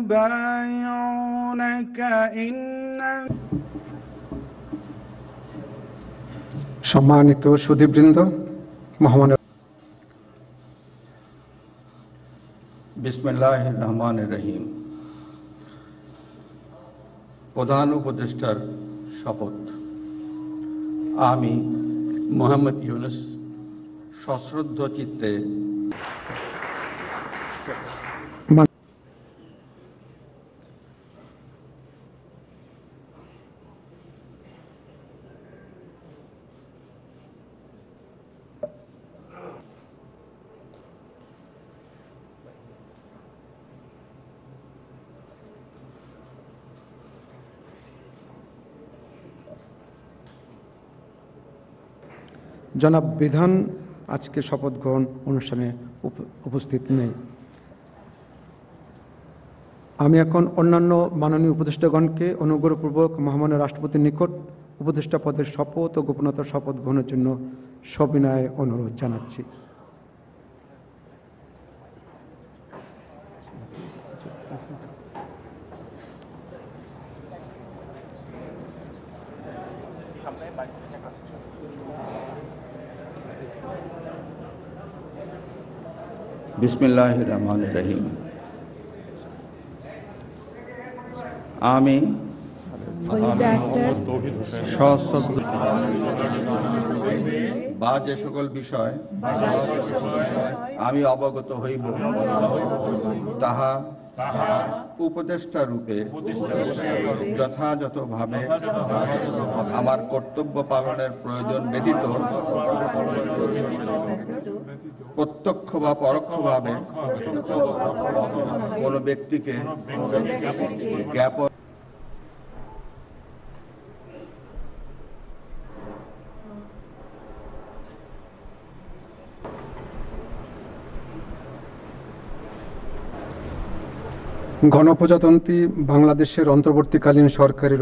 يبايعونك সম্মানিত সুধীবৃন্দ, মহামান্য বিসমিল্লাহির রহমানির রহিম। প্রধান উপদেষ্টার শপথ। আমি মোহাম্মদ ইউনুস সশ্রদ্ধ চিত্তে জনাব বিধান আজকে শপথ গ্রহণ অনুষ্ঠানে উপস্থিত নেই। আমি এখন অন্যান্য মাননীয় উপদেষ্টাগণকে অনুগ্রহপূর্বক মহামান্য রাষ্ট্রপতির নিকট উপদেষ্টা পদের শপথ ও গোপনতার শপথ গ্রহণের জন্য সবিনয়ে অনুরোধ জানাচ্ছি। বিসমিল্লাহির রহমানির রহিম। আমি সশ্রদ্ধ বা যে সকল বিষয় আমি অবগত হইব তাহা উপদেষ্টা রূপে যথাযথভাবে আমার কর্তব্য পালনের প্রয়োজন ব্যতীত প্রত্যক্ষ বা পরোক্ষভাবে কোনো ব্যক্তিকে জ্ঞাপন গণপ্রজাতন্ত্রী বাংলাদেশের অন্তর্বর্তীকালীন সরকারের